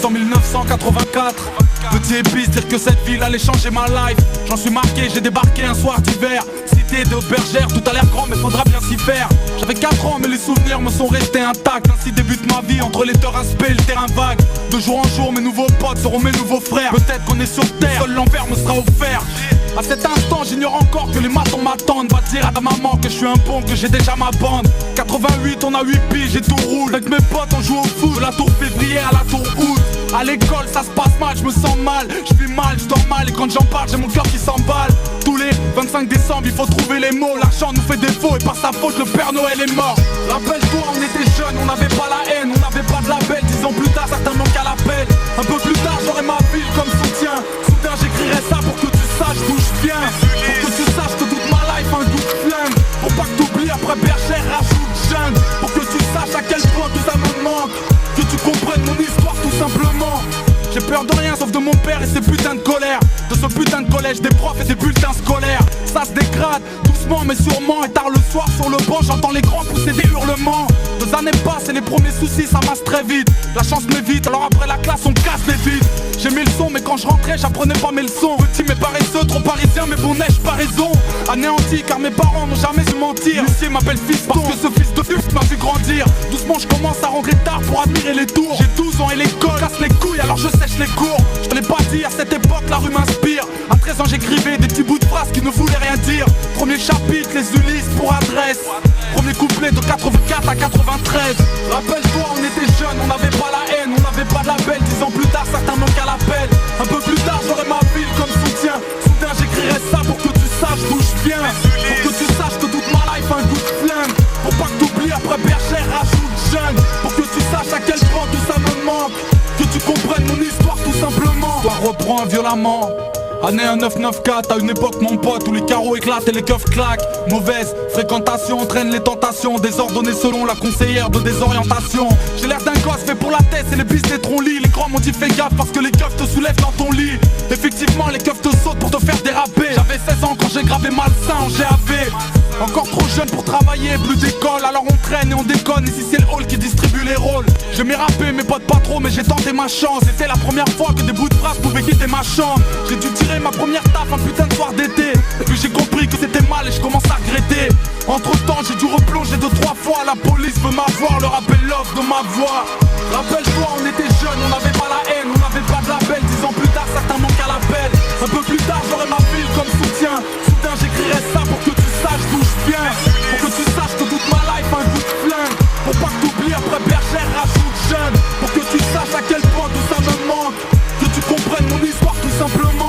en 1984. Petit épice, dire que cette ville allait changer ma life. J'en suis marqué, j'ai débarqué un soir d'hiver. Cité de bergère, tout a l'air grand mais faudra bien s'y faire. J'avais 4 ans mais les souvenirs me sont restés intacts. Ainsi débute ma vie entre les terrains spé et le terrain vague. De jour en jour mes nouveaux potes seront mes nouveaux frères. Peut-être qu'on est sur terre, seul l'envers me sera offert. À cet instant j'ignore encore que les matons m'attendent. Va dire à ta maman que je suis un bon, que j'ai déjà ma bande. 88 on a 8 piges et tout roule. Avec mes potes on joue au foot, de la tour février à la tour août. À l'école ça se passe mal, je me sens mal. Je vis mal, je dors mal et quand j'en parle j'ai mon cœur qui s'emballe. Tous les 25 décembre il faut trouver les mots. L'argent nous fait défaut et par sa faute le Père Noël est mort. Rappelle-toi on était jeunes, on n'avait pas la haine, on n'avait pas de label. 10 ans plus tard certains manquent à l'appel. Un peu plus tard j'aurai ma ville comme soutien. Soudain j'écrirai ça pour que tu saches d'où je viens. Pour que tu saches que toute ma life un goût de flingue. Pour pas que t'oublies après bergère rajoute jeune. Pour que tu saches à quel point tout ça me manque. Que tu comprennes mon histoire tout simplement. J'ai peur de rien sauf de mon père et ses putains de colère. De ce putain de collège, des profs et des bulletins scolaires. Ça se dégrade, doucement mais sûrement. Et tard le soir sur le banc j'entends les grands pousser des hurlements. 2 années passent et les premiers soucis ça masse très vite. La chance m'évite, alors après la classe on casse les vides. J'ai mis le son mais quand je rentrais j'apprenais pas mes leçons. Petit mais paresseux, trop parisien mais bon neige pas raison. Anéanti car mes parents n'ont jamais su mentir. L'huissier m'appelle fiston parce que ce fils de pute m'a vu grandir. Doucement je commence à rentrer tard pour admirer les tours. J'ai 12 ans et l'école casse les couilles alors je sèche les cours. Je te l'ai pas dit, à cette époque la rue m'inspire. À 13 ans j'écrivais des petits bouts de phrases qui ne voulaient rien dire. Premier chapitre, les Ulysses pour adresse. Premier couplet de 84 à 93. Rappelle-toi on était jeunes, on n'avait pas la haine, on n'avait pas de label. 10 ans plus tard certains manquent à l'appel. Un peu plus tard j'aurai ma ville comme soutien. Soudain j'écrirai ça pour que tu saches d'où je viens. Pour que tu saches que toute ma life a un goût de flingue. Pour pas que t'oublies après bergère rajoute jeune. Pour que tu saches à quel point tout ça me manque. Que tu comprennes mon histoire tout simplement. L'histoire reprend violemment. Année 1994, à une époque mon pote où les carreaux éclatent et les keufs claquent. Mauvaise fréquentation entraîne les tentations. Désordonnées selon la conseillère de désorientation. J'ai l'air d'un gosse fait pour la tête et les bis des troncs-lits. Les grands m'ont dit fais gaffe parce que les keufs te soulèvent dans ton lit. Effectivement les keufs te sautent pour te faire déraper. J'avais 16 ans quand j'ai gravé malsain en GAV. Encore trop jeune pour travailler, plus d'école. Alors on traîne et on déconne. Ici c'est le hall qui distribue les rôles. Je m'ai rappé, mes potes pas trop, mais j'ai tenté ma chance. C'était la première fois que des bouts de phrases pouvaient quitter ma chambre. J'ai dû tirer ma première taf un putain de soir d'été. Et puis j'ai compris que c'était mal et je commence à regretter. Entre temps j'ai dû replonger 2-3 fois. La police veut m'avoir, leur appel l'offre de ma voix. Rappelle-toi on était jeunes, on n'avait pas la haine, on n'avait pas de label. 10 ans plus tard certains manquent à l'appel. Un peu plus tard j'aurai ma ville comme soutien. Soudain j'écrirai ça pour que tu saches d'où je viens. Pour que tu saches que toute ma life a un goût de flingue. Pour pas que t'oublies après bergère rajoute jeune. Pour que tu saches à quel point tout ça me manque. Que tu comprennes mon histoire tout simplement.